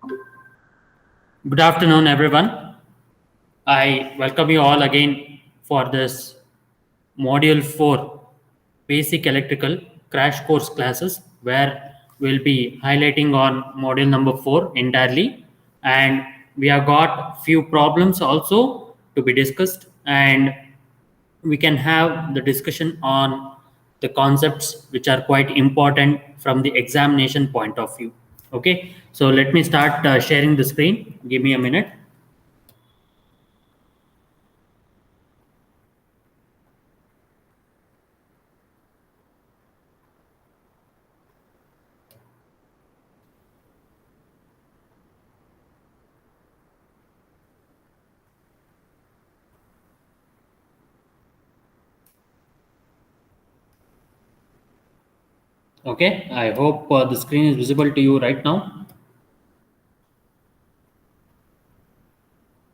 Good afternoon, everyone. I welcome you all again for this Module 4 Basic Electrical Crash Course classes, where we'll be highlighting on Module number 4 entirely. And we have got few problems also to be discussed, and we can have the discussion on the concepts which are quite important from the examination point of view. Okay, so let me start sharing the screen. Give me a minute. Okay, I hope the screen is visible to you right now.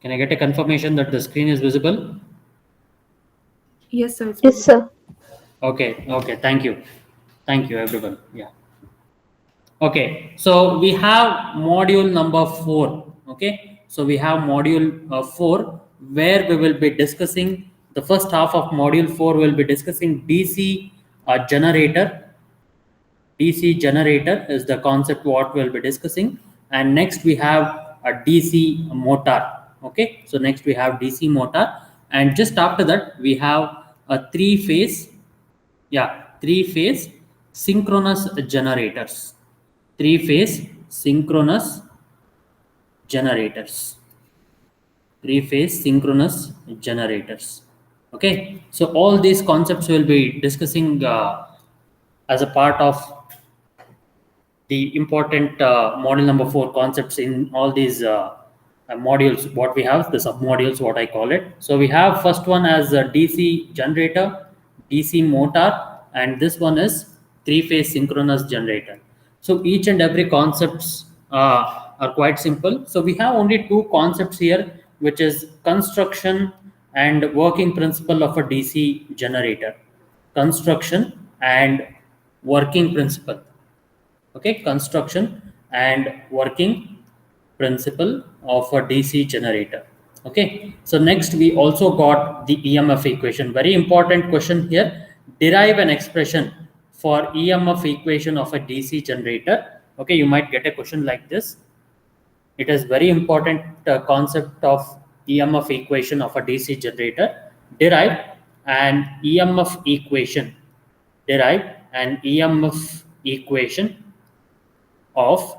Can I get a confirmation that the screen is visible? Yes, sir. Yes, sir. Okay, thank you, everyone. Yeah. Okay, so we have module number 4. Okay, so we have module 4, where we will be discussing the first half of module 4. Will be discussing DC generator. DC generator is the concept what we'll be discussing, and next we have a DC motor. Okay, so next we have DC motor, and just after that we have a three phase synchronous generators. Three phase synchronous generators. Three phase synchronous generators. Okay, so all these concepts will be discussing as a part of the important module number 4 concepts in all these modules. What we have, the sub modules, what I call it. So we have first one as a DC generator, DC motor, and this one is three phase synchronous generator. So each and every concepts are quite simple. So we have only two concepts here, which is construction and working principle of a DC generator. Construction and working principle. Okay, construction and working principle of a DC generator. Okay, so next we also got the EMF equation. Very important question here. Derive an expression for EMF equation of a DC generator. Okay, you might get a question like this. It is very important concept of EMF equation of a DC generator. Derive an EMF equation. Derive an EMF equation of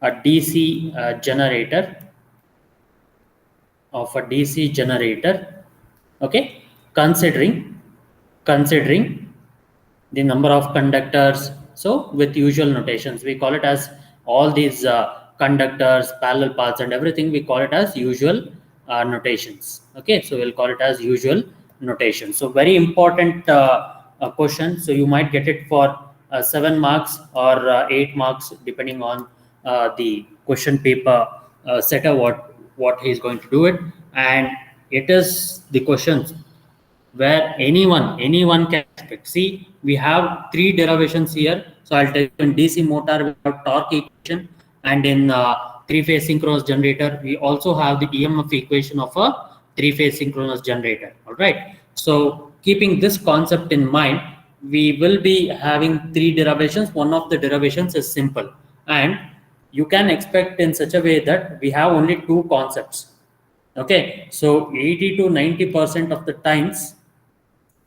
a DC generator, okay, considering the number of conductors. So with usual notations, we call it as all these conductors, parallel paths, and everything, we call it as usual notations. Okay, so we'll call it as usual notation. So very important question. So you might get it for 7 marks or 8 marks, depending on the question paper setter, what he is going to do it. And it is the questions where anyone can expect. See, we have three derivations here. So I'll tell you, in DC motor we have torque equation, and in three-phase synchronous generator we also have the EMF equation of a three-phase synchronous generator. All right. So keeping this concept in mind, we will be having three derivations. One of the derivations is simple, and you can expect in such a way that we have only two concepts. Okay, so 80 to 90% of the times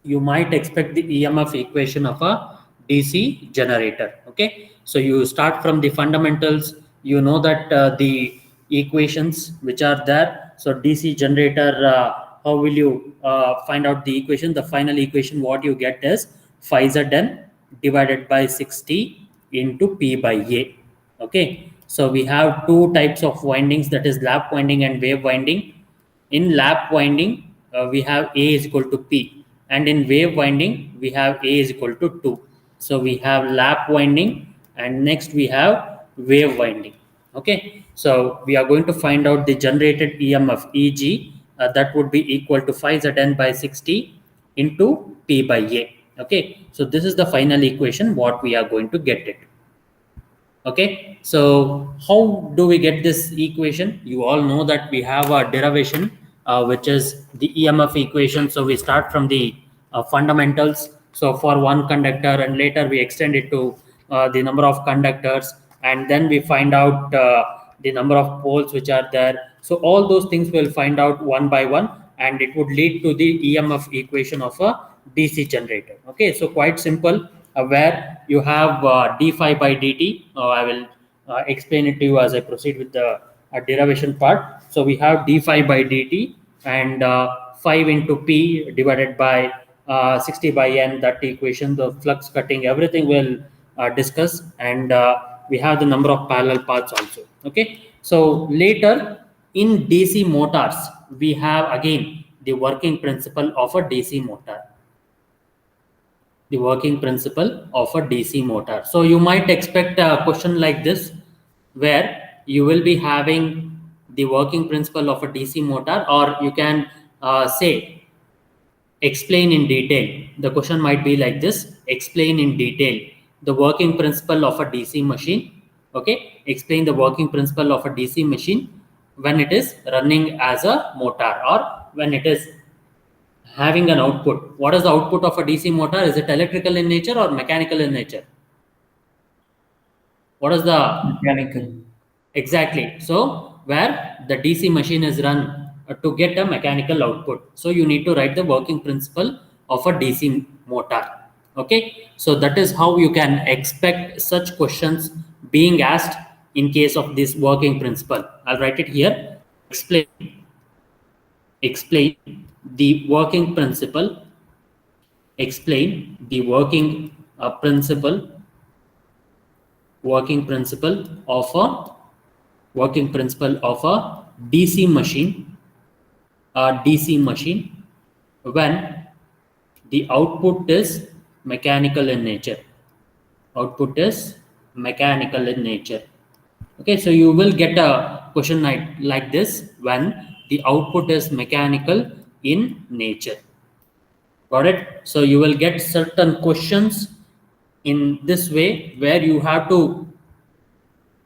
you might expect the EMF equation of a DC generator. Okay, so you start from the fundamentals. You know that the equations which are there. So DC generator, how will you find out the equation? The final equation what you get is phi Zn divided by 60 into P by A. Okay, so we have two types of windings, that is lap winding and wave winding. In lap winding, we have A is equal to P, and in wave winding, we have A is equal to 2. So we have lap winding, and next we have wave winding. Okay, so we are going to find out the generated EMF, EG, that would be equal to phi Zn by 60 into P by A. Okay, so this is the final equation what we are going to get it. Okay, so how do we get this equation? You all know that we have a derivation, which is the EMF equation. So we start from the fundamentals. So for one conductor, and later we extend it to the number of conductors, and then we find out the number of poles which are there. So all those things we'll find out one by one, and it would lead to the EMF equation of a DC generator. Okay, so quite simple, where you have d phi by dt. I will explain it to you as I proceed with the derivation part. So we have d phi by dt, and 5 into p divided by 60 by n, that equation, the flux cutting, everything will discuss, and we have the number of parallel paths also. Okay, so later in DC motors, we have again the working principle of a DC motor. The working principle of a DC motor. So you might expect a question like this, where you will be having the working principle of a DC motor, or you can say explain in detail. The question might be like this: explain in detail the working principle of a DC machine. Okay, explain the working principle of a DC machine when it is running as a motor, or when it is having an output. What is the output of a DC motor? Is it electrical in nature or mechanical in nature? What is the Mechanical. exactly? So where the DC machine is run to get a mechanical output. So you need to write the working principle of a DC motor. Okay, so that is how you can expect such questions being asked in case of this working principle. I'll write it here. Explain the working principle. Explain the working principle of a DC machine, when the output is mechanical in nature. Output is mechanical in nature. Okay, so you will get a question like this when the output is mechanical in nature. Got it? So you will get certain questions in this way, where you have to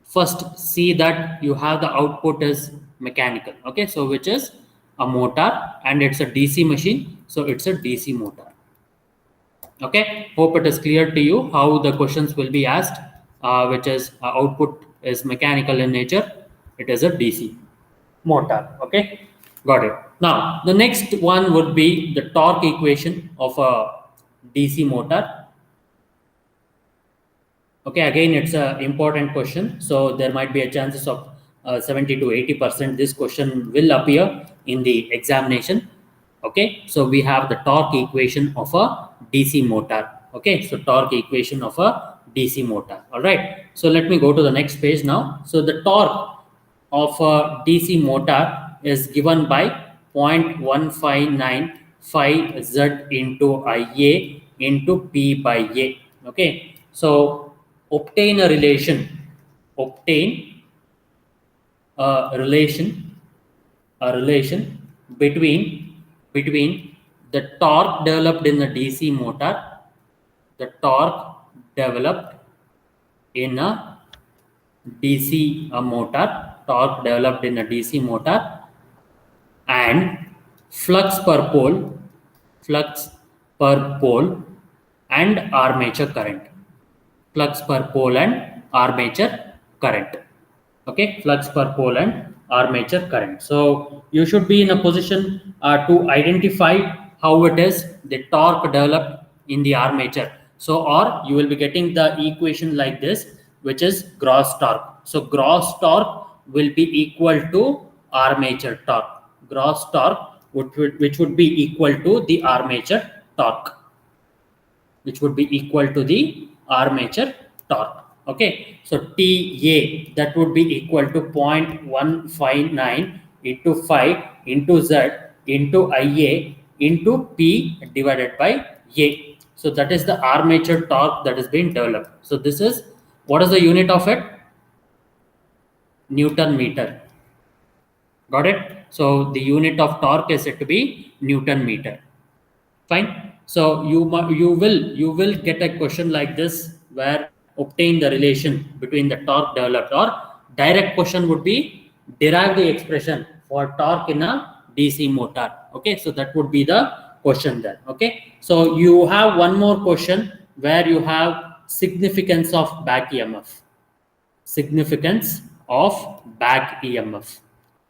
first see that you have the output is mechanical. Okay, so which is a motor, and it's a DC machine, so it's a DC motor. Okay, hope it is clear to you how the questions will be asked, which is output is mechanical in nature, it is a DC motor. Okay, got it. Now the next one would be the torque equation of a DC motor. Okay, again, it's an important question, so there might be a chances of 70 to 80% this question will appear in the examination. Okay, so we have the torque equation of a DC motor. Okay, so torque equation of a DC motor. All right, so let me go to the next page now. So the torque of a DC motor is given by 0.1595 Z into IA into P by A. Okay, so obtain a relation between the torque developed in the DC motor, the torque developed in a DC motor, torque developed in a DC motor, and flux per pole and armature current. Flux per pole and armature current. Okay, flux per pole and armature current. So you should be in a position to identify how it is the torque developed in the armature. So, or you will be getting the equation like this, which is gross torque. So gross torque will be equal to armature torque. Gross torque which would be equal to the armature torque. Which would be equal to the armature torque. Okay, so TA, that would be equal to 0.159 into 5 into Z into IA into P divided by A. So that is the armature torque that is being developed. So this is, what is the unit of it? Newton meter. Got it? So the unit of torque is said to be Newton meter. Fine. So you will get a question like this, where obtain the relation between the torque developed, or direct question would be derive the expression for torque in a DC motor. Okay, so that would be the question there. Okay, so you have one more question where you have significance of back EMF. Significance of back EMF.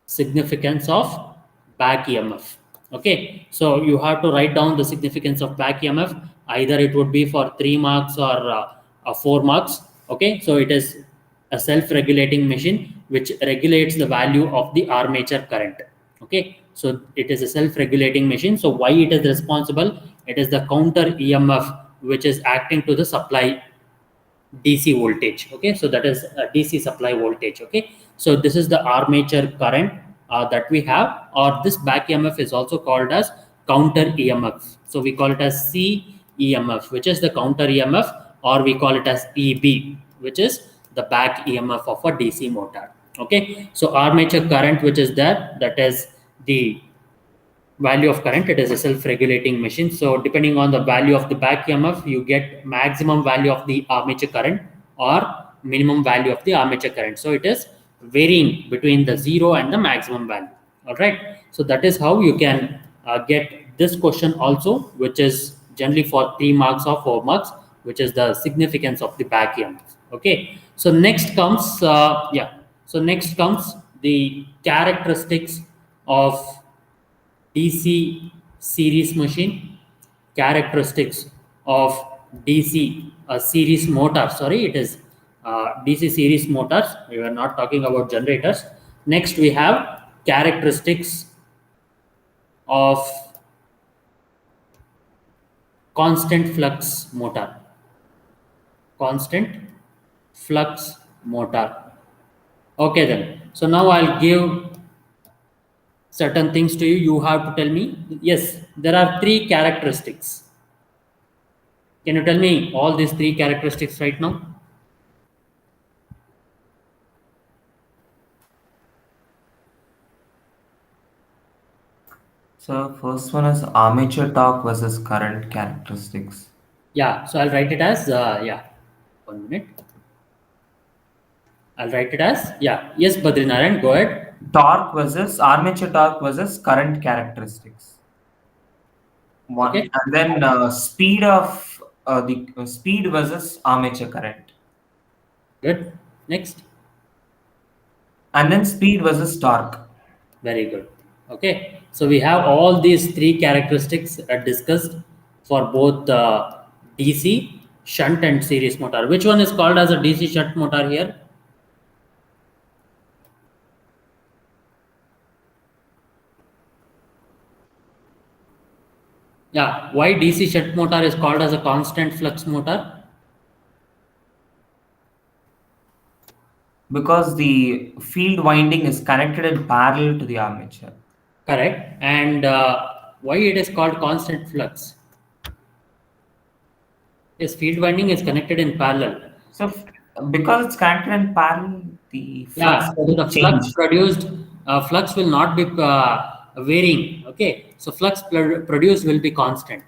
Significance of back EMF. Okay, so you have to write down the significance of back EMF. Either it would be for 3 marks or 4 marks. Okay, so it is a self-regulating machine which regulates the value of the armature current. Okay, so it is a self-regulating machine. So why it is responsible? It is the counter EMF which is acting to the supply DC voltage. Okay, so that is a DC supply voltage. Okay, so this is the armature current that we have, or this back EMF is also called as counter EMF. So we call it as CEMF, which is the counter EMF, or we call it as EB, which is the back EMF of a DC motor. Okay, so armature current which is there, that is the value of current. It is a self-regulating machine. So depending on the value of the back EMF, you get maximum value of the armature current or minimum value of the armature current. So it is varying between the 0 and the maximum value. All right, so that is how you can get this question also, which is generally for 3 marks or 4 marks, which is the significance of the back EMF. Okay, so next comes next comes the characteristics of DC series machine, characteristics of DC series motor. Sorry, it is DC series motors. We are not talking about generators. Next, we have characteristics of constant flux motor. Constant flux motor. Okay, then. So now I'll give certain things to you. You have to tell me. Yes, there are 3 characteristics. Can you tell me all these 3 characteristics right now? So first one is armature torque versus current characteristics. Yeah, so I'll write it as 1 minute. I'll write it as yes, Badrinaran, go ahead. Torque versus armature torque versus current characteristics. One, Okay. and then speed of the speed versus armature current, Good. Next. and then speed versus torque. Very good. Okay, so we have all these 3 characteristics discussed for both DC, shunt and series motor. Which one is called as a DC shunt motor here? Yeah, why DC shunt motor is called as a constant flux motor? Because the field winding is connected in parallel to the armature. Correct. And why it is called constant flux? Yes, field winding is connected in parallel. So because it's connected in parallel, the flux So the flux produced, flux will not be varying. Okay, so flux produced will be constant.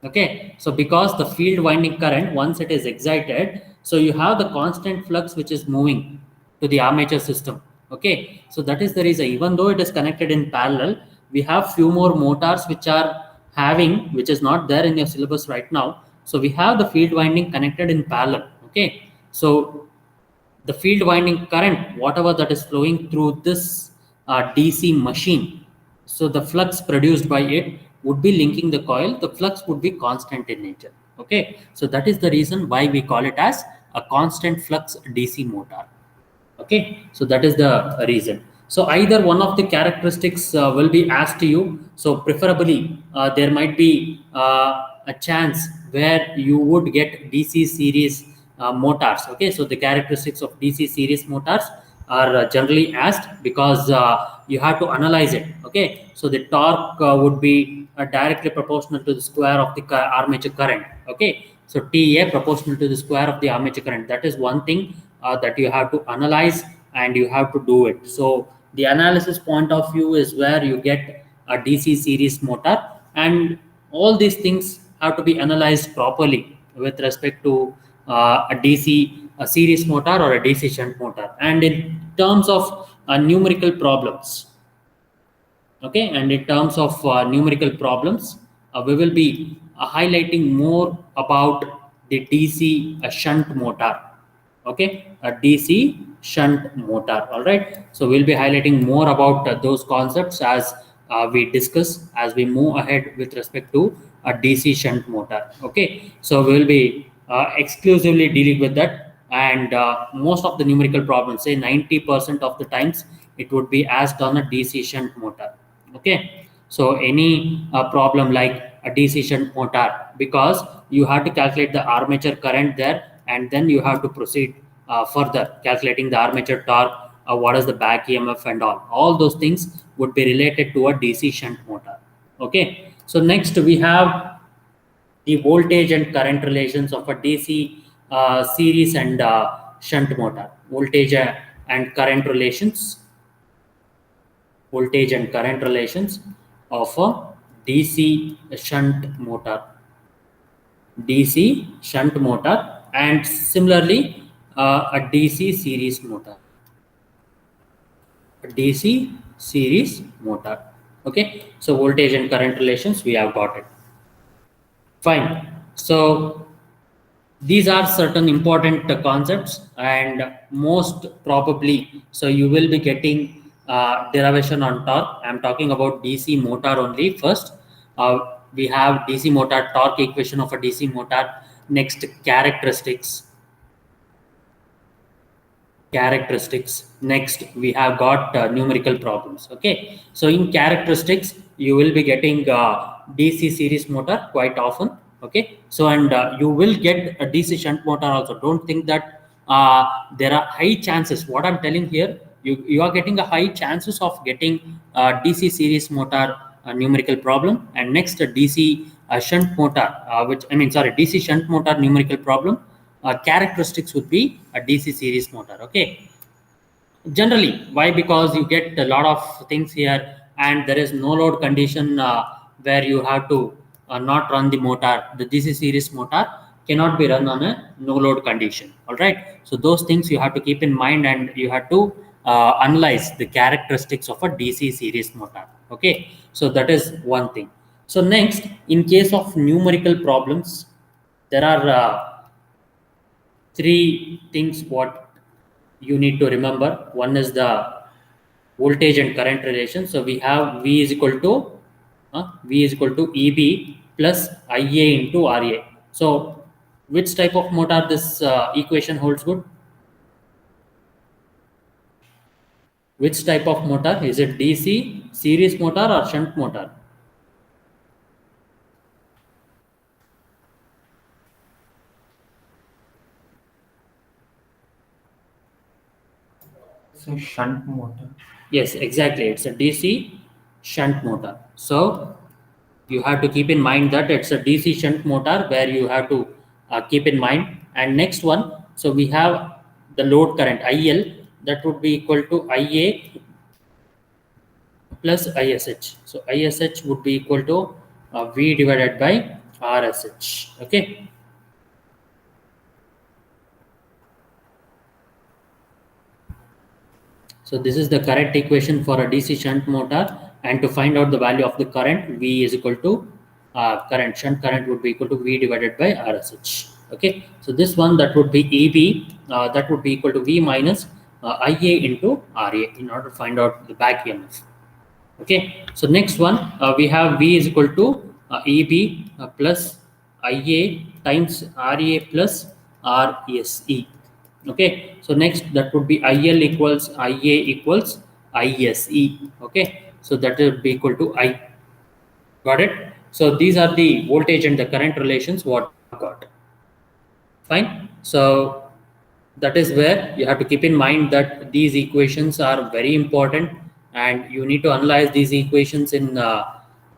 Okay, so because the field winding current, once it is excited, so you have the constant flux which is moving to the armature system. Okay, so that is the reason. Even though it is connected in parallel, we have few more motors which are having, which is not there in your syllabus right now. So we have the field winding connected in parallel. Okay, so the field winding current, whatever that is flowing through this DC machine, so the flux produced by it would be linking the coil. The flux would be constant in nature. Okay, so that is the reason why we call it as a constant flux DC motor. Okay, so that is the reason. So either one of the characteristics will be asked to you. So preferably there might be a chance where you would get DC series motors. Okay, so the characteristics of DC series motors are generally asked because you have to analyze it. Okay, so the torque would be directly proportional to the square of the armature current. Okay, so TA proportional to the square of the armature current. That is one thing that you have to analyze and you have to do it. So the analysis point of view is where you get a DC series motor, and all these things have to be analyzed properly with respect to a DC a series motor or a DC shunt motor. And in terms of numerical problems, okay, and in terms of numerical problems, we will be highlighting more about the DC shunt motor. Okay, a DC shunt motor. All right, so we'll be highlighting more about those concepts as we discuss as we move ahead with respect to a DC shunt motor. Okay, so we'll be exclusively dealing with that, and most of the numerical problems, say 90% of the times, it would be asked on a DC shunt motor. Okay, so any problem like a DC shunt motor, because you have to calculate the armature current there, and then you have to proceed further calculating the armature torque, what is the back EMF and all those things would be related to a DC shunt motor. Okay, so next we have the voltage and current relations of a DC series and shunt motor. And current relations voltage and current relations of a DC shunt motor. DC shunt motor, and similarly a DC series motor. A DC series motor. Okay, so voltage and current relations, we have got it. Fine. So these are certain important concepts, and most probably, so you will be getting derivation on torque. I'm talking about DC motor only first. We have DC motor torque equation of a DC motor. Next, characteristics. Next, we have got numerical problems. Okay, so in characteristics, you will be getting DC series motor quite often. Okay, so and you will get a DC shunt motor also. Don't think that there are high chances. What I'm telling here, you are getting a high chances of getting DC series motor numerical problem, and next a DC shunt motor, DC shunt motor numerical problem. Characteristics would be a DC series motor. Okay, generally, why? Because you get a lot of things here, and there is no load condition where you have to not run the motor. The DC series motor cannot be run on a no load condition. All right, so those things you have to keep in mind, and you have to analyze the characteristics of a DC series motor. Okay, so that is one thing. So next, in case of numerical problems, there are three things what you need to remember. One is the voltage and current relation. So we have V is equal to EB plus IA into RA. So which type of motor this equation holds good? Which type of motor? Is it DC series motor or shunt motor? It's a shunt motor. Yes, exactly. It's a DC shunt motor. So you have to keep in mind that it's a DC shunt motor where you have to keep in mind. And next one, so we have the load current IL, that would be equal to IA plus ISH. So ISH would be equal to V divided by RSH. Okay. So this is the correct equation for a DC shunt motor, and to find out the value of the current, V is equal to shunt current would be equal to V divided by RSH. Okay, so this one, that would be EB, that would be equal to V minus IA into RA in order to find out the back EMF. Okay, so next one, we have V is equal to EB plus IA times RA plus RSE. Okay, so next, that would be IL equals IA equals ISE. Okay, so that will be equal to I. Got it? So these are the voltage and the current relations what I got. Fine. So that is where you have to keep in mind that these equations are very important, and you need to analyze these equations in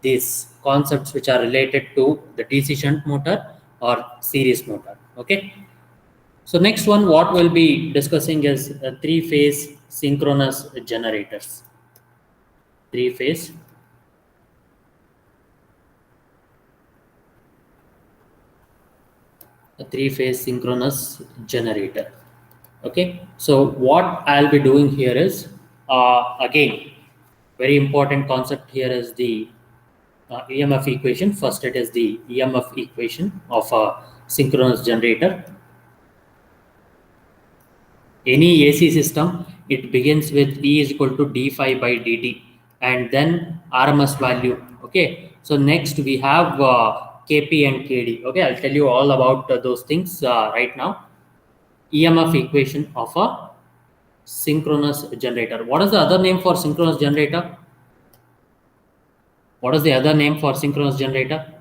these concepts which are related to the DC shunt motor or series motor. Okay. So next one, what we'll be discussing is three-phase synchronous generators. Three-phase a three-phase synchronous generator. Okay, so what I'll be doing here is, again, very important concept here is the EMF equation. First, it is the EMF equation of a synchronous generator. Any AC system, it begins with E is equal to d phi by dt and then RMS value. Okay, so next we have Kp and Kd. Okay, I'll tell you all about those things right now. EMF equation of a synchronous generator. What is the other name for synchronous generator? What is the other name for synchronous generator?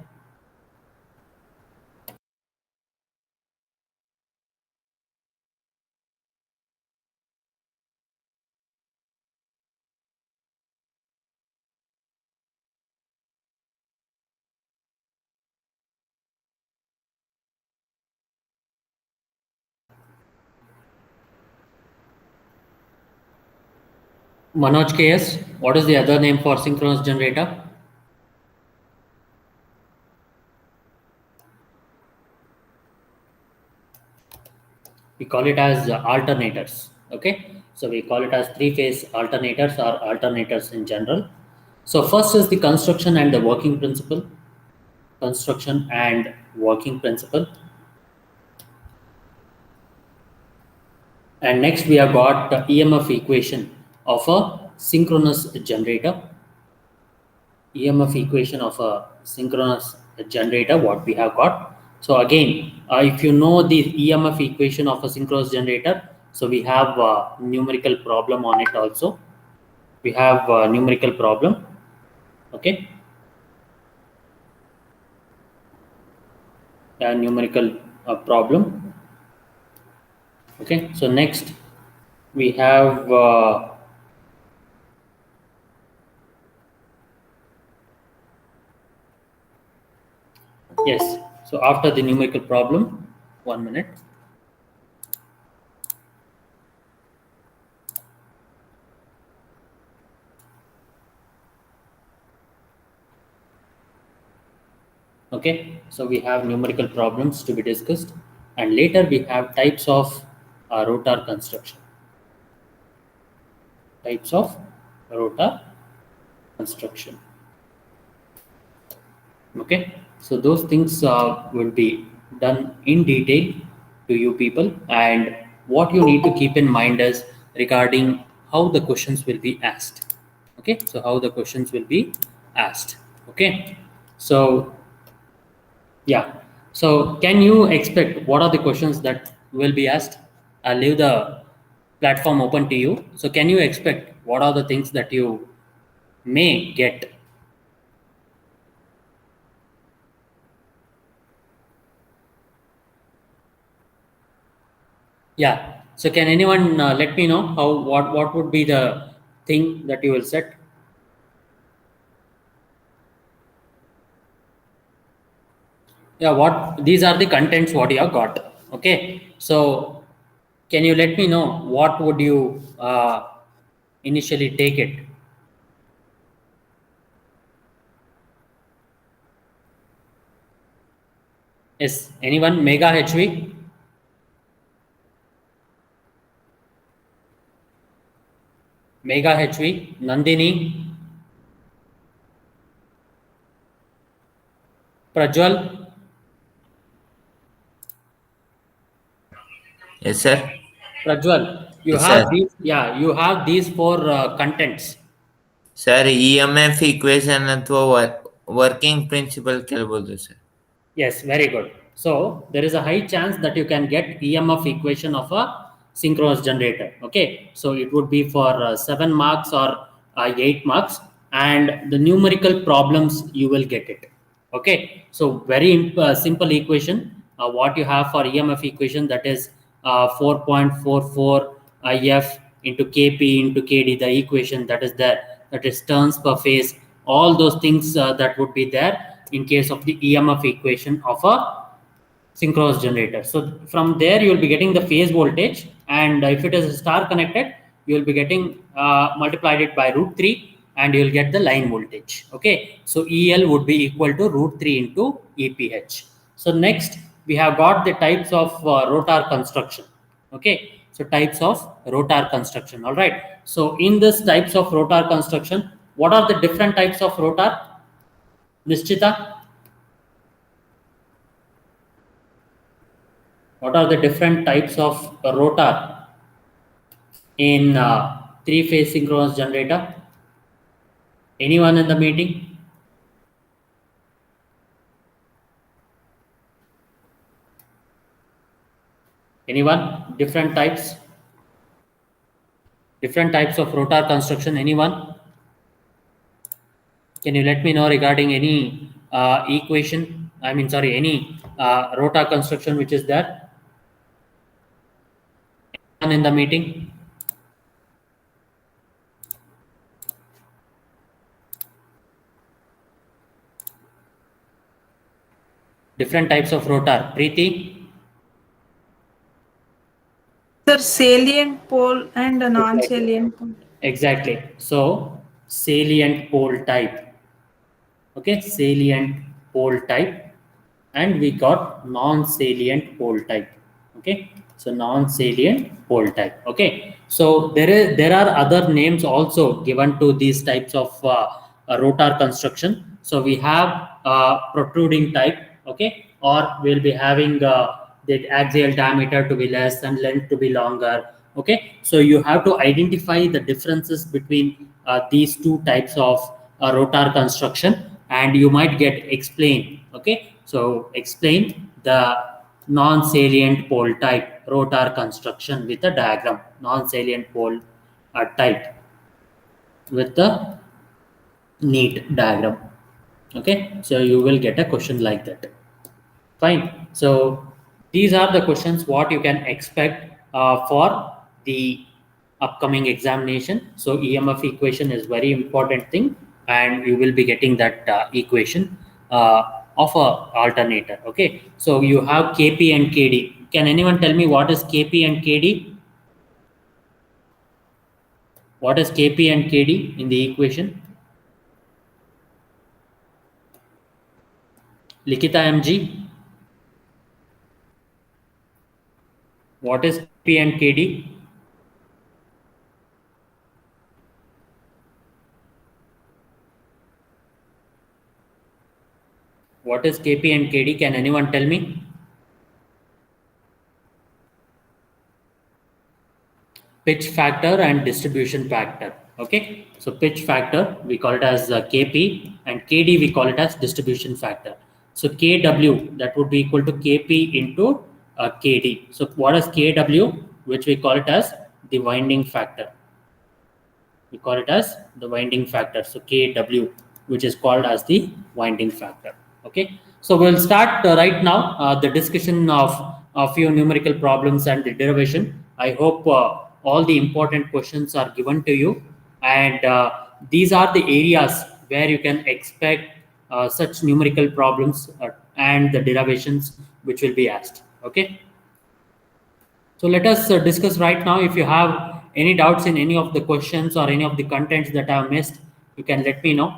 Manoj KS, what is the other name for synchronous generator? We call it as alternators. Okay, so we call it as three-phase alternators or alternators in general. So first is the construction and the working principle. Construction and working principle. And next we have got the EMF equation of a synchronous generator. EMF equation of a synchronous generator, what we have got. So again, if you know the EMF equation of a synchronous generator, so we have a numerical problem on it also. We have a numerical problem. Okay. A numerical problem. Okay. So next we have yes. So after the numerical problem, 1 minute. Okay, so we have numerical problems to be discussed, and later we have types of rotor construction. Types of rotor construction. Okay, so those things will be done in detail to you people, and what you need to keep in mind is regarding how the questions will be asked. Okay, so how the questions will be asked. Okay, so yeah. So can you expect what are the questions that will be asked? I'll leave the platform open to you. So can you expect what are the things that you may get? Yeah. So can anyone let me know what would be the thing that you will set? Yeah. What these are the contents what you have got. Okay. So can you let me know what would you initially take it? Yes. Anyone? Mega HV? Mega HV? Nandini? Prajwal? Yes, sir. Prajwal, you Yes, have sir. these. Yeah, you have these four contents. Sir EMF equation अथवा working principle क्या बोलते sir? Yes, very good. So there is a high chance that you can get EMF equation of a synchronous generator. Okay, so it would be for 7 marks or 8 marks, and the numerical problems you will get it. Okay, so very simple equation. What you have for EMF equation, that is 4.44 IF into Kp into Kd, the equation that is there, that is turns per phase, all those things that would be there in case of the EMF equation of a synchronous generator. So from there you will be getting the phase voltage, and if it is star connected, you will be getting multiplied it by √3, and you will get the line voltage. Okay, so EL would be equal to √3 into EPH. So next we have got the types of rotor construction. Okay, so types of rotor construction. All right, so in this types of rotor construction, what are the different types of rotor, Nischita? What are the different types of rotor in three-phase synchronous generator? Anyone in the meeting? Anyone? Different types of rotor construction. Anyone? Can you let me know regarding any equation? I mean, sorry, any rotor construction which is there? Anyone in the meeting? Different types of rotor. Preeti? Sir, salient pole and a non-salient pole. Exactly. So salient pole type. Okay, salient pole type, and we got non-salient pole type. Okay, so non-salient pole type. Okay, so there are other names also given to these types of rotor construction. So we have protruding type. Okay, or we'll be having the axial diameter to be less and length to be longer. Okay, so you have to identify the differences between these two types of rotor construction, and you might get explain. Okay, so explain the non-salient pole type rotor construction with a diagram. Non-salient pole type with the neat diagram. Okay, so you will get a question like that. Fine. So these are the questions what you can expect for the upcoming examination. So EMF equation is very important thing, and you will be getting that equation of a alternator. Okay, so you have Kp and Kd. Can anyone tell me what is Kp and Kd? What is Kp and Kd in the equation? Likita MG, what is Kp and Kd? What is Kp and Kd? Can anyone tell me? Pitch factor and distribution factor. Okay, so pitch factor we call it as Kp, and Kd we call it as distribution factor. So Kw, that would be equal to Kp into Kd. So what is Kw, which we call it as the winding factor? We call it as the winding factor. So Kw, which is called as the winding factor. Okay, so we'll start right now the discussion of a few numerical problems and the derivation. I hope all the important questions are given to you, and these are the areas where you can expect such numerical problems and the derivations which will be asked. Okay, so let us discuss right now. If you have any doubts in any of the questions or any of the contents that I have missed, you can let me know.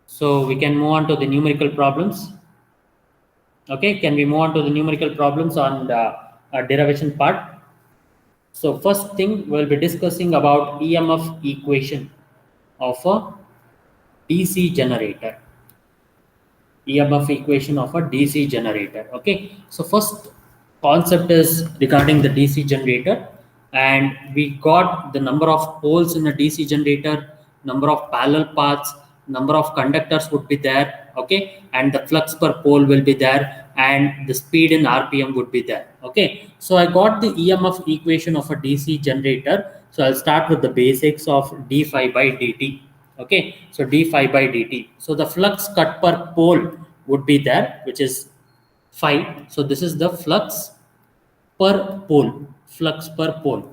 So we can move on to the numerical problems. Okay, can we move on to the numerical problems on the derivation part? So first thing, we'll be discussing about EMF equation of a DC generator. EMF equation of a DC generator. Okay, so first concept is regarding the DC generator, and we got the number of poles in the DC generator, number of parallel paths, number of conductors would be there. Okay, and the flux per pole will be there, and the speed in RPM would be there. Okay, so I got the EMF equation of a DC generator. So I'll start with the basics of d phi by dt. Okay, so d phi by dt. So the flux cut per pole would be there, which is phi. So this is the flux per pole,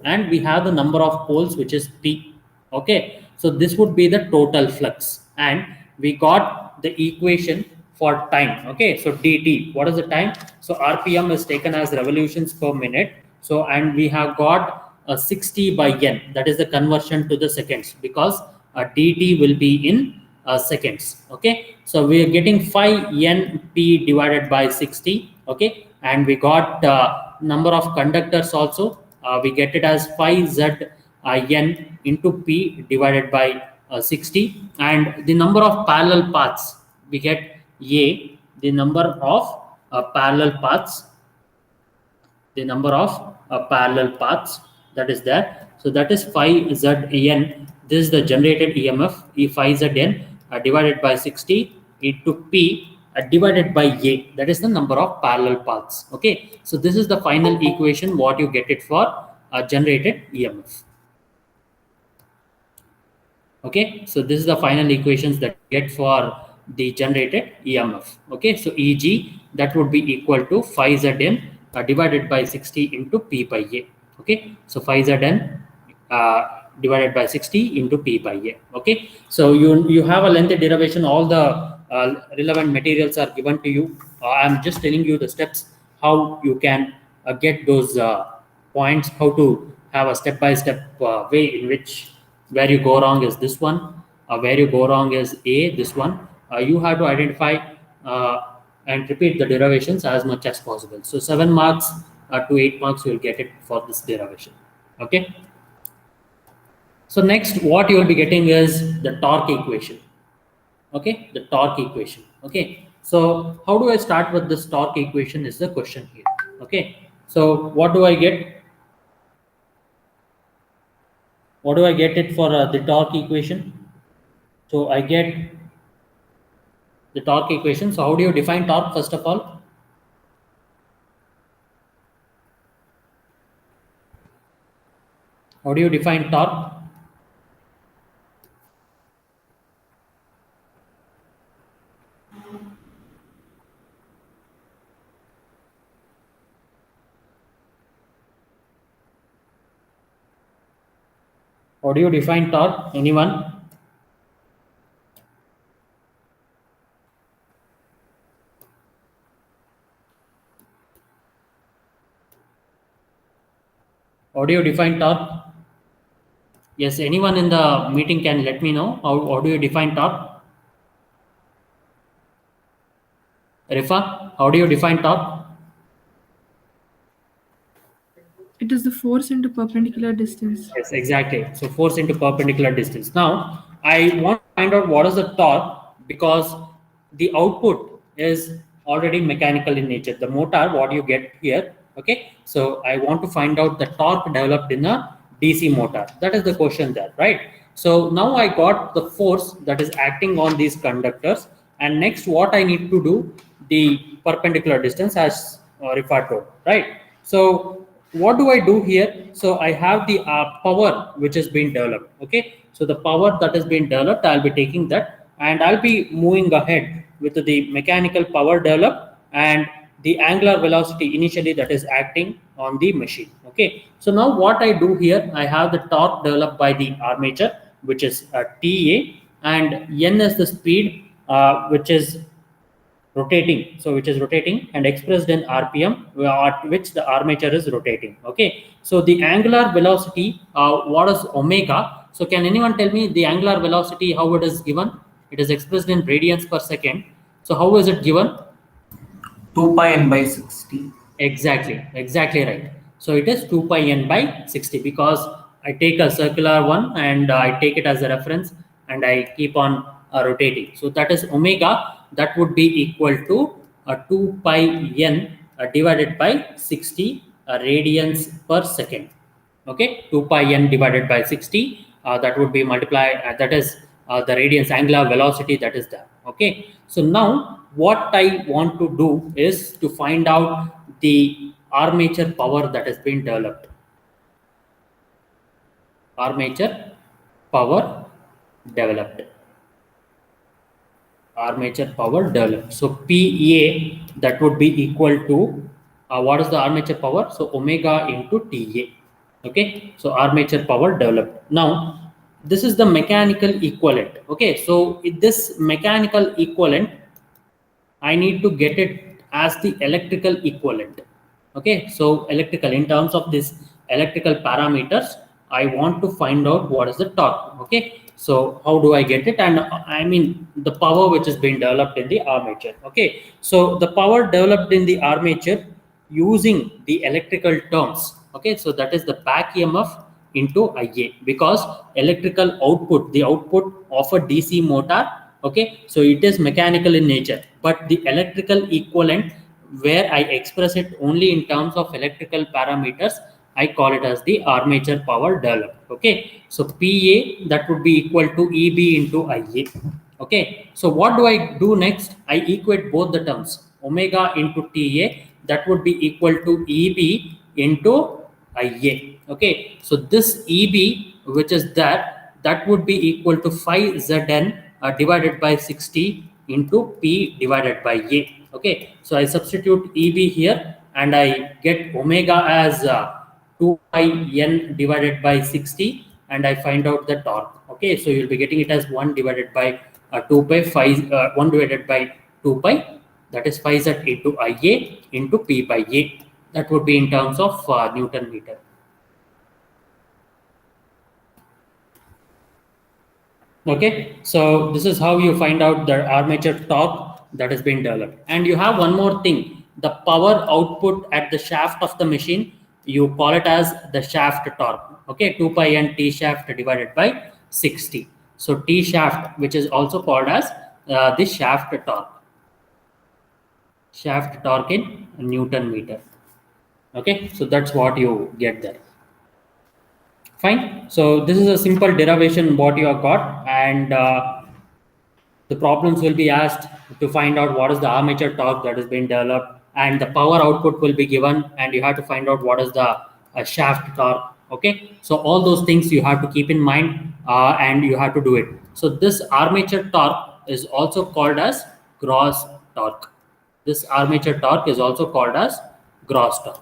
and we have the number of poles, which is p. Okay, so this would be the total flux, and we got the equation for time. Okay, so dt, what is the time? So RPM is taken as revolutions per minute. So, and we have got a 60 by n, that is the conversion to the seconds, because dt will be in seconds. Okay, so we are getting 5 np divided by 60. Okay, and we got number of conductors also. We get it as 5z n into p divided by 60, and the number of parallel paths we get a, the number of parallel paths, the number of parallel paths that is there. So that is 5zn. This is the generated EMF, E 5zn divided by 60 into P divided by A. That is the number of parallel paths. Okay. So this is the final equation what you get it for generated EMF. Okay. So this is the final equations that you get for the generated EMF. Okay. So EG, that would be equal to 5zn divided by 60 into P by A. Okay, so 5zn divided by 60 into P by A. Okay, so you have a lengthy derivation. All the relevant materials are given to you. I'm just telling you the steps how you can get those points, how to have a step-by-step way in which where you go wrong is this one, where you go wrong is A, this one. You have to identify and repeat the derivations as much as possible. So 7 marks to 8 marks you will get it for this derivation. Okay. So next what you will be getting is the torque equation. Okay, the torque equation. Okay, so how do I start with this torque equation is the question here. Okay, so what do I get? What do I get it for the torque equation? So I get the torque equation. So how do you define torque first of all? How do you define torque? How do you define torque? Anyone? How do you define torque? Yes, anyone in the meeting can let me know. How do you define torque? Rifa, how do you define torque? It is the force into perpendicular distance. Yes, exactly. So force into perpendicular distance. Now, I want to find out what is the torque because the output is already mechanical in nature. The motor, what you get here, okay? So I want to find out the torque developed in a DC motor. That is the question there, right? So now I got the force that is acting on these conductors. And next, what I need to do, the perpendicular distance as referred to, right? So what do I do here? So I have the power which has been developed. Okay, so the power that has been developed, I'll be taking that and I'll be moving ahead with the mechanical power developed and the angular velocity initially that is acting on the machine. Okay, so now what I do here, I have the torque developed by the armature, which is TA, and N is the speed which is rotating, so which is rotating and expressed in rpm at which the armature is rotating. Okay, so the angular velocity, what is omega? So can anyone tell me the angular velocity, how it is given? It is expressed in radians per second. So how is it given? 2 pi n by 60. Exactly right. So it is 2 pi n by 60 because I take a circular one and I take it as a reference and I keep on rotating. So that is omega. That would be equal to 2 pi n divided by 60 radians per second. Okay, 2 pi n divided by 60, that would be multiplied, that is the radians angular velocity that is there. Okay, so now what I want to do is to find out the armature power that has been developed. Armature power developed. Armature power developed. So PA, that would be equal to what is the armature power? So omega into TA. Okay, so armature power developed. Now this is the mechanical equivalent. Okay, so this mechanical equivalent, I need to get it as the electrical equivalent. Okay, so electrical, in terms of this electrical parameters, I want to find out what is the torque. Okay, So how do I get it? And I mean the power which is being developed in the armature. Okay, so the power developed in the armature using the electrical terms. Okay, so that is the back EMF into IA, because electrical output, the output of a DC motor, okay, so it is mechanical in nature, but the electrical equivalent, where I express it only in terms of electrical parameters, I call it as the armature power developed. Okay, so PA, that would be equal to EB into IA. Okay, so what do I do next? I equate both the terms. Omega into TA, that would be equal to EB into IA. Okay, so this EB, which is that would be equal to 5Zn divided by 60 into P divided by A. Okay, so I substitute EB here and I get omega as 2 pi n divided by 60, and I find out the torque. Okay, so you'll be getting it as 1 divided by 2 pi 5, 1 divided by 2 pi, that is 5 z into IA into P by A. That would be in terms of Newton meter. Okay, so this is how you find out the armature torque that has been developed. And you have one more thing, the power output at the shaft of the machine, you call it as the shaft torque. Okay, 2 pi n T shaft divided by 60. So T shaft, which is also called as the shaft torque in Newton meter. Okay, so that's what you get there. Fine. So this is a simple derivation what you have got, and the problems will be asked to find out what is the armature torque that has been developed, and the power output will be given, and you have to find out what is the shaft torque. Okay, so all those things you have to keep in mind, and you have to do it. So this armature torque is also called as gross torque. This armature torque is also called as gross torque.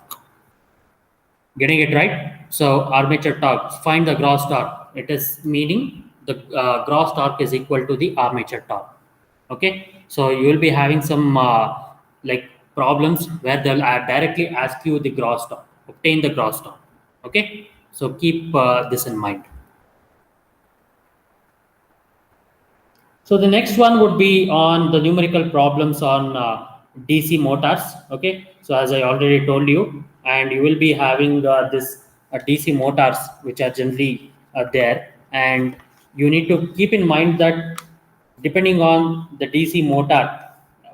Getting it right? So armature torque, find the gross torque. It is meaning the gross torque is equal to the armature torque. Okay, so you will be having some like problems where they'll directly ask you the gross torque, obtain the gross torque. Okay, so keep this in mind. So the next one would be on the numerical problems on DC motors. Okay, so as I already told you, and you will be having this DC motors which are generally there, and you need to keep in mind that depending on the DC motor,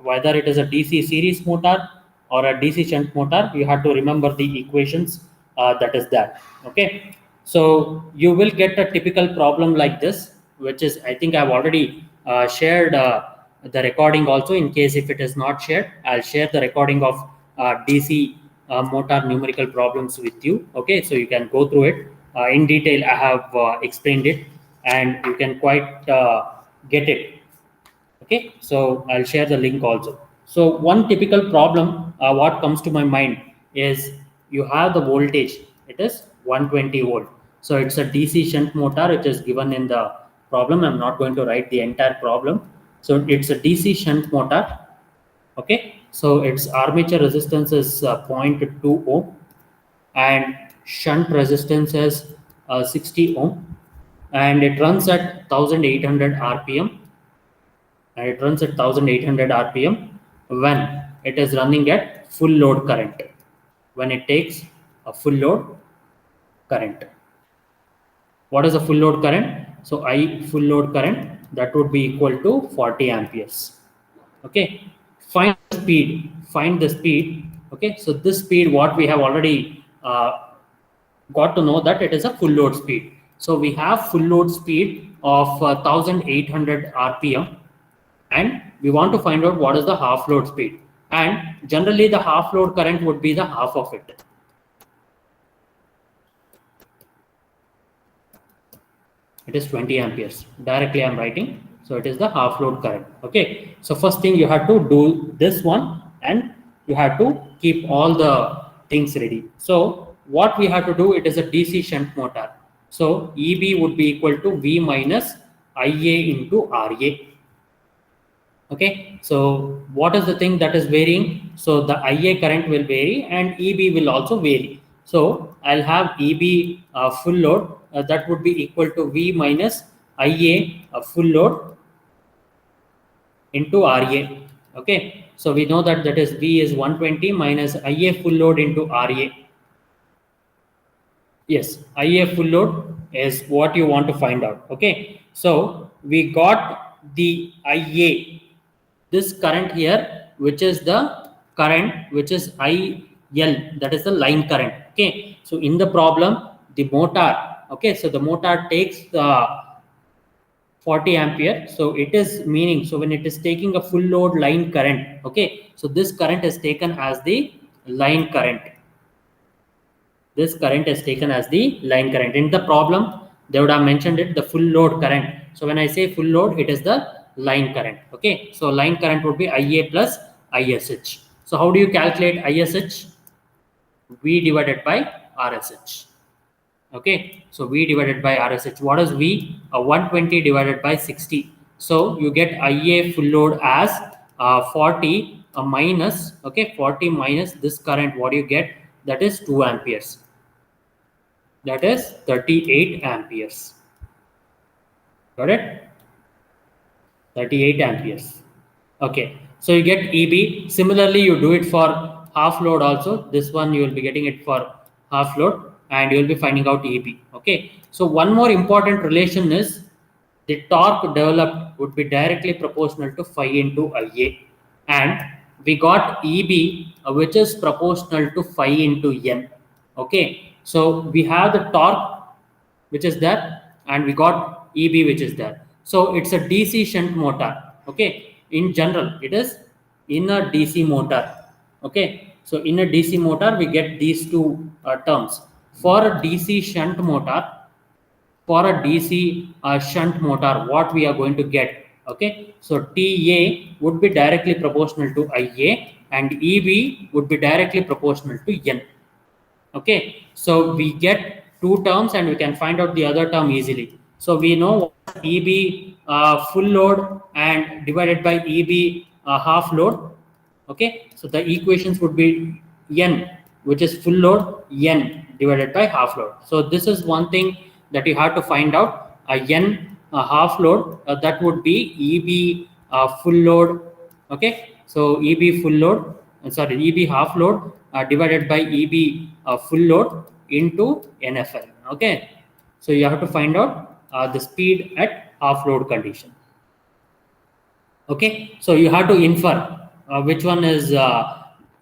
whether it is a DC series motor or a DC shunt motor, you have to remember the equations that is there. Okay, so you will get a typical problem like this, which is, I think I've already shared the recording also. In case if it is not shared, I'll share the recording of DC motor numerical problems with you. Okay, so you can go through it in detail. I have explained it, and you can quite get it. Okay, so I'll share the link also. So one typical problem what comes to my mind is you have the voltage, it is 120 volt. So it's a DC shunt motor, which is given in the problem. I'm not going to write the entire problem. So it's a DC shunt motor. Okay, so its armature resistance is 0.2 ohm and shunt resistance is 60 ohm, and it runs at 1800 rpm, and it runs at 1800 rpm when it is running at full load current, when it takes a full load current. What is a full load current? So I full load current, that would be equal to 40 amperes. Okay, find the speed. Okay, so this speed, what we have already got to know, that it is a full load speed. So we have full load speed of 1800 rpm, and we want to find out what is the half load speed, and generally the half load current would be the half of it. It is 20 amperes. Directly I'm writing, so it is the half load current. Okay, so first thing you have to do this one, and you have to keep all the things ready. So what we have to do, it is a DC shunt motor. So EB would be equal to V minus IA into RA. Okay, so what is the thing that is varying? So the IA current will vary and EB will also vary. So I'll have EB full load, that would be equal to V minus IA full load into RA. Okay, so we know that is V is 120 minus IA full load into RA. Yes, IA full load is what you want to find out. Okay, so we got the IA, this current here, which is the current, which is IL, that is the line current. Okay, so in the problem, the motor, okay, so the motor takes the 40 ampere, so it is meaning, so when it is taking a full load line current, okay, so this current is taken as the line current. This current is taken as the line current. In the problem, they would have mentioned it, the full load current. So when I say full load, it is the line current. Okay, so line current would be IA plus ISH. So how do you calculate ISH? V divided by RSH. Okay, so V divided by RSH. What is V? 120 divided by 60. So you get IA full load as 40 minus, okay, 40 minus this current. What do you get? That is 2 amperes. That is 38 amperes. Got it? 38 amperes. Okay, so you get EB. Similarly, you do it for half load also. This one you will be getting it for half load and you will be finding out EB. Okay, so one more important relation is the torque developed would be directly proportional to phi into IA, and we got EB which is proportional to phi into N. Okay, so we have the torque which is there and we got EB which is there. So it's a DC shunt motor. Okay, in general it is in a DC motor. Okay, so in a DC motor we get these two terms. For a DC shunt motor, what we are going to get? Okay, so TA would be directly proportional to IA and EB would be directly proportional to N. Okay, so we get two terms and we can find out the other term easily. So we know EB full load and divided by EB half load. Okay, so the equations would be N, which is full load, N divided by half load. So this is one thing that you have to find out. N half load, that would be EB full load. Okay, so EB full load, EB half load divided by EB full load into NFL. Okay, so you have to find out the speed at half load condition. Okay, so you have to infer which one is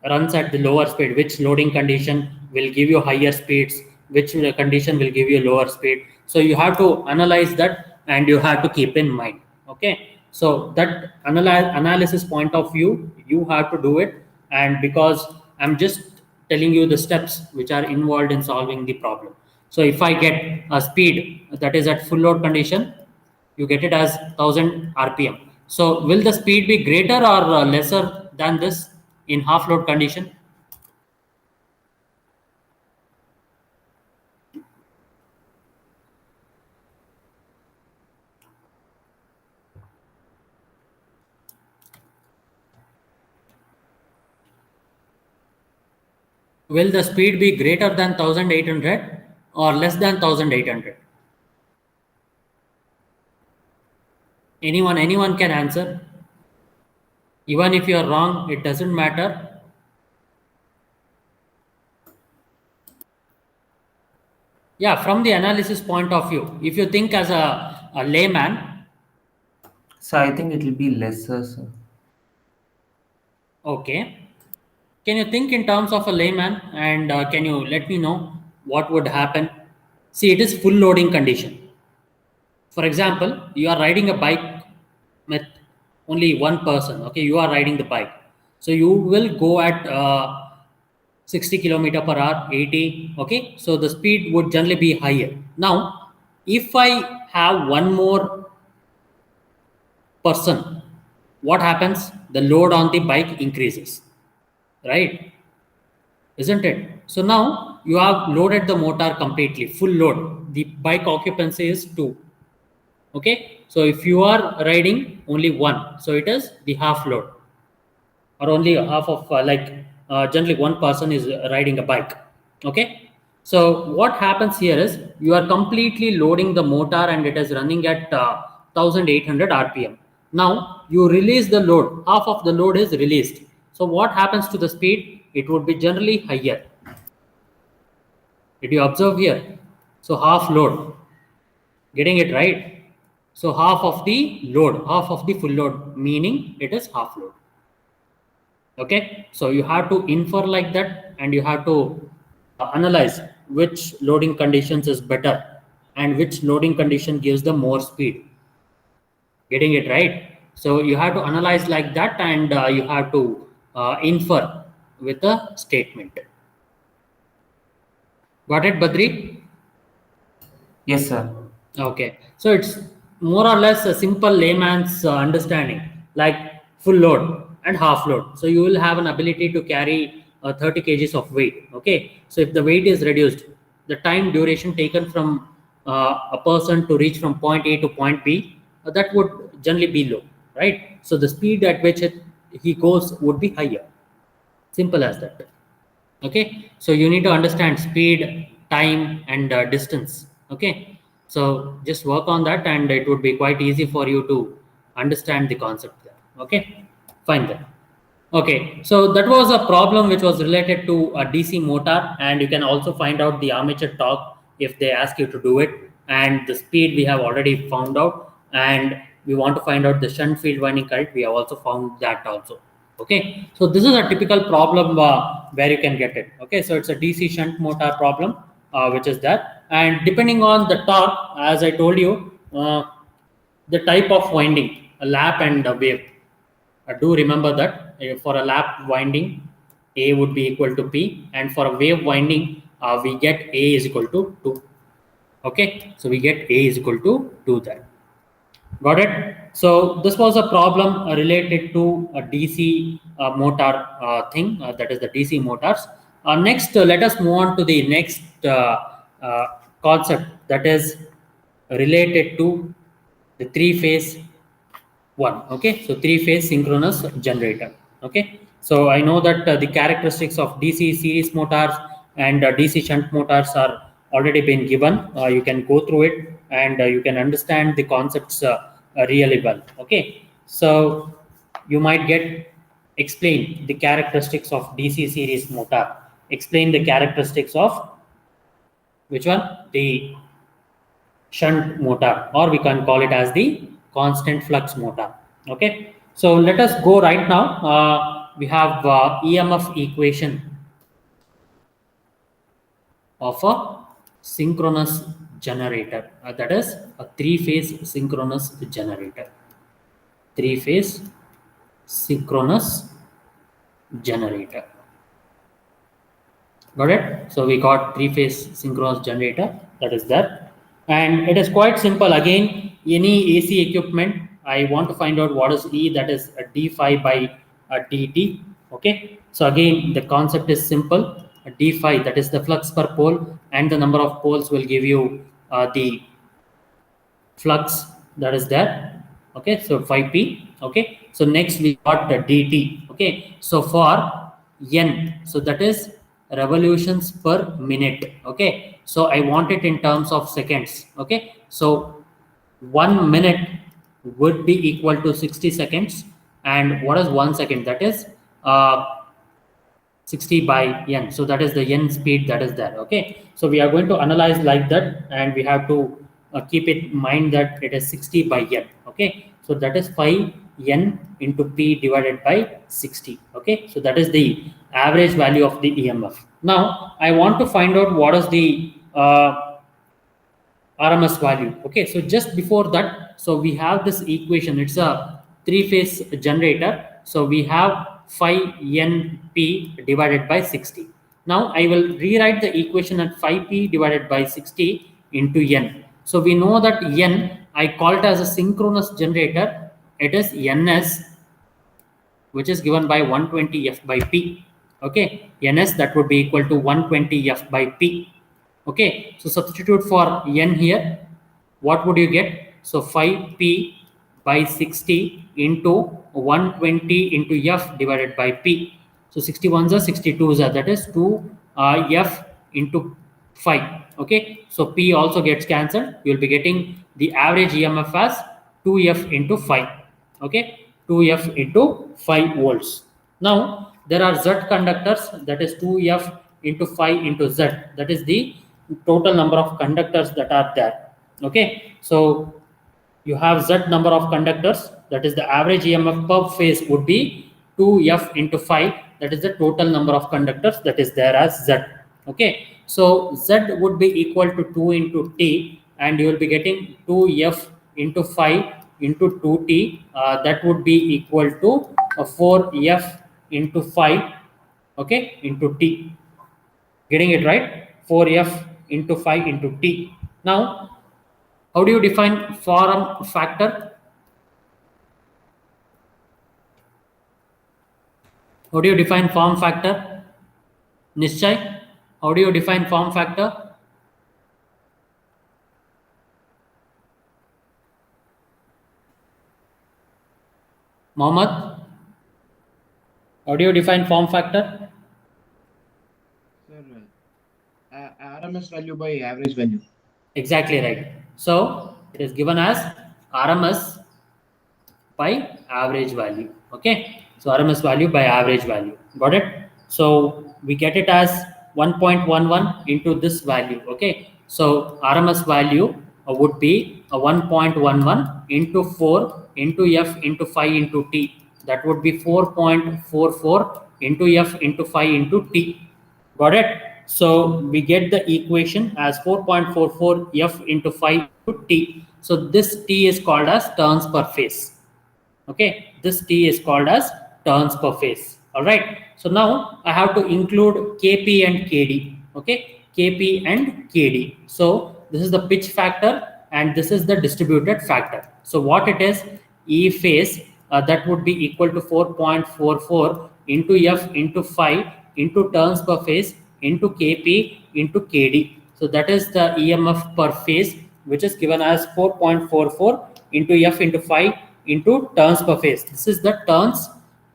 runs at the lower speed, which loading condition will give you higher speeds, which condition will give you lower speed. So you have to analyze that and you have to keep in mind. Okay, so that analysis point of view, you have to do it, and because I'm just telling you the steps which are involved in solving the problem. So if I get a speed that is at full load condition, you get it as 1000 RPM. So will the speed be greater or lesser than this in half load condition? Will the speed be greater than 1800 or less than 1800? Anyone can answer. Even if you are wrong, it doesn't matter. Yeah, from the analysis point of view, if you think as a layman. So I think it will be lesser, sir. Okay. Can you think in terms of a layman and can you let me know what would happen? See, it is full loading condition. For example, you are riding a bike with only one person. Okay, you are riding the bike. So you will go at 60 kilometer per hour, 80. Okay, so the speed would generally be higher. Now, if I have one more person, what happens? The load on the bike increases, right? Isn't it? So now you have loaded the motor completely, full load. The bike occupancy is 2. Okay, so if you are riding only 1, so it is the half load, or only half of generally one person is riding a bike. Okay, So what happens here is you are completely loading the motor and it is running at 1800 RPM. Now you release the load, half of the load is released. So what happens to the speed? It would be generally higher. Did you observe here? So half load, getting it right? So half of the load, half of the full load, meaning it is half load. Okay, so you have to infer like that and you have to analyze which loading conditions is better and which loading condition gives the more speed. Getting it right? So you have to analyze like that and you have to infer with a statement. Got it, Badri? Yes, sir. Okay, so it's more or less a simple layman's understanding, like full load and half load. So you will have an ability to carry 30 kgs of weight. Okay, so if the weight is reduced, the time duration taken from a person to reach from point A to point B, that would generally be low, right? So the speed at which he goes would be higher. Simple as that. Okay, so you need to understand speed, time, and distance. Okay, so just work on that and it would be quite easy for you to understand the concept there. Okay, fine then. Okay, so that was a problem which was related to a DC motor, and you can also find out the armature torque if they ask you to do it, and the speed we have already found out, and we want to find out the shunt field winding current, we have also found that also. Okay, so this is a typical problem where you can get it. Okay, so it's a DC shunt motor problem which is that, and depending on the torque, as I told you, the type of winding, a lap and a wave. Do remember that for a lap winding, A would be equal to P, and for a wave winding, we get A is equal to 2. Okay, so we get A is equal to 2 there. Got it? So this was a problem related to a DC motor thing, that is the DC motors. Next, let us move on to the next concept, that is related to the three-phase one. Okay, so three-phase synchronous generator. Okay, so I know that the characteristics of DC series motors and DC shunt motors are already been given. You can go through it and you can understand the concepts really well. Okay, so you might get explain the characteristics of DC series motor. Explain the characteristics of which one? The shunt motor, or we can call it as the constant flux motor. Okay, so let us go right now. We have EMF equation of a synchronous generator, that is a three-phase synchronous generator. Three-phase synchronous generator. Got it? So we got three-phase synchronous generator, that is that. And it is quite simple. Again, any AC equipment, I want to find out what is E, that is a d phi by a dt. Okay, so again the concept is simple. A d phi, that is the flux per pole, and the number of poles will give you the flux that is there. Okay, so phi p. Okay, so next we got the dt. Okay, so for n, so that is revolutions per minute. Okay, so I want it in terms of seconds. Okay, so 1 minute would be equal to 60 seconds, and what is 1 second? That is 60 by n, so that is the n speed that is there. Okay, so we are going to analyze like that, and we have to keep it in mind that it is 60 by n. Okay, so that is phi n into p divided by 60. Okay, so that is the average value of the EMF. Now I want to find out what is the RMS value. Okay, so just before that, so we have this equation. It's a three-phase generator, so we have phi n p divided by 60. Now I will rewrite the equation at phi p divided by 60 into n. So we know that n, I call it as a synchronous generator. It is ns, which is given by 120 f by p. Okay, ns, that would be equal to 120 f by p. Okay, so substitute for n here. What would you get? So phi p by 60 into 120 into f divided by p. So 61s are 62s are, that is 2 f into phi. Okay, so P also gets cancelled. You'll be getting the average EMF as 2F into phi. Okay, 2F into 5 volts. Now there are Z conductors, that is 2F into phi into Z. That is the total number of conductors that are there. Okay, so you have Z number of conductors, that is the average EMF per phase would be 2F into phi, that is the total number of conductors that is there as Z. Okay, so Z would be equal to 2 into T, and you will be getting 2F into phi into 2T, that would be equal to 4F into phi, okay, into T. Getting it right? 4F into phi into T. Now, how do you define form factor? How do you define form factor? Nishchay, how do you define form factor? Mohammed, how do you define form factor? Sir, RMS value by average value. Exactly right. So it is given as RMS by average value. Okay, so RMS value by average value. Got it? So we get it as 1.11 into this value. Okay, so RMS value would be a 1.11 into 4 into F into phi into T. That would be 4.44 into F into phi into T. Got it? So we get the equation as 4.44 F into phi into T. So this T is called as turns per phase. Okay, this T is called as turns per phase. All right, so now I have to include Kp and Kd. Okay, Kp and Kd. So this is the pitch factor and this is the distributed factor. So what it is, E phase, that would be equal to 4.44 into F into phi into turns per phase into Kp into Kd. So that is the EMF per phase, which is given as 4.44 into F into phi into turns per phase. This is the turns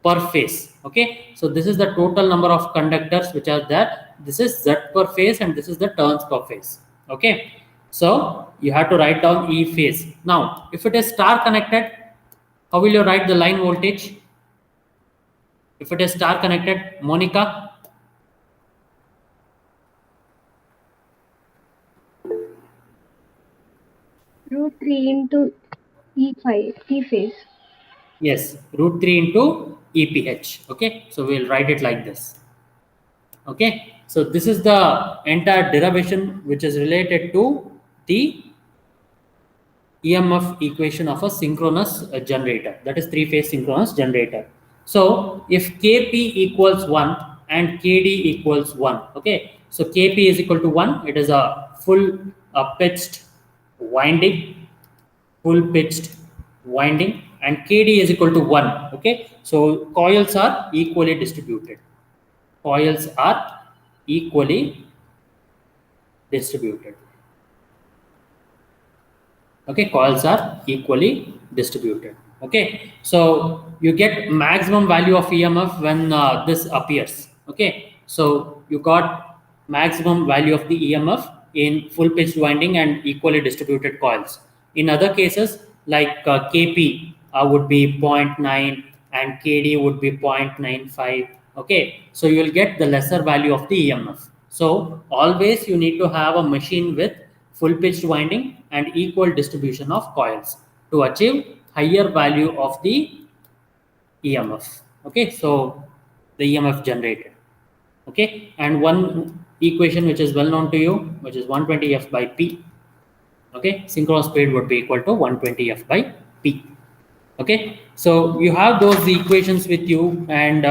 per phase. Okay, so this is the total number of conductors which are there. This is Z per phase and this is the turns per phase. Okay, so you have to write down E phase. Now if it is star connected, how will you write the line voltage? If it is star connected, Monica? Root 3 into E phase. Yes, root 3 into EPH. Okay, so we'll write it like this. Okay, so this is the entire derivation which is related to the EMF equation of a synchronous generator, that is three-phase synchronous generator. So if Kp equals 1 and Kd equals 1, okay, so Kp is equal to 1, it is a full pitched winding, and Kd is equal to 1, okay, so coils are equally distributed. Coils are equally distributed. Okay, coils are equally distributed. Okay, so you get maximum value of EMF when this appears. Okay, so you got maximum value of the EMF in full pitched winding and equally distributed coils. In other cases, like Kp would be 0.9 and Kd would be 0.95. Okay, so you will get the lesser value of the EMF. So always you need to have a machine with full pitched winding and equal distribution of coils to achieve higher value of the EMF. Okay, so the EMF generated. Okay, and one equation which is well known to you, which is 120 F by P. Okay, synchronous speed would be equal to 120 F by P. Okay, so you have those equations with you and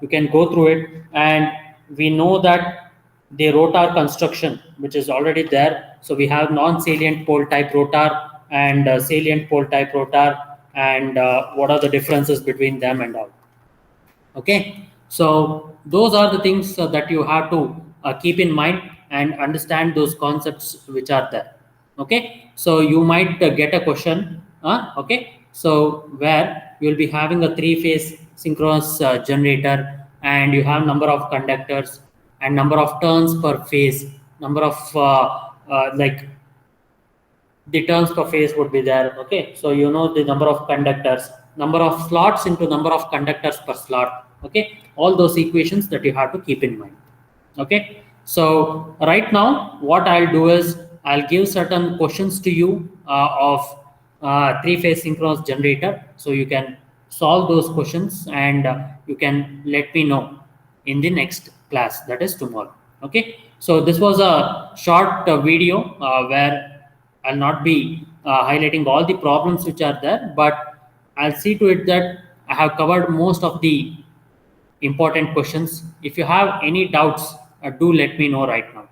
you can go through it, and we know that the rotor construction which is already there, so we have non-salient pole type rotor and salient pole type rotor, and what are the differences between them and all. Okay, so those are the things that you have to keep in mind and understand those concepts which are there. Okay, so you might get a question, okay, so where you will be having a three-phase synchronous generator and you have number of conductors and number of turns per phase, number of like the turns per phase would be there. Okay, so you know the number of conductors, number of slots into number of conductors per slot. Okay, all those equations that you have to keep in mind. Okay, so right now what I'll do is I'll give certain questions to you of three-phase synchronous generator, so you can solve those questions and you can let me know in the next class, that is tomorrow. Okay, so this was a short video where I'll not be highlighting all the problems which are there, but I'll see to it that I have covered most of the important questions. If you have any doubts, do let me know right now.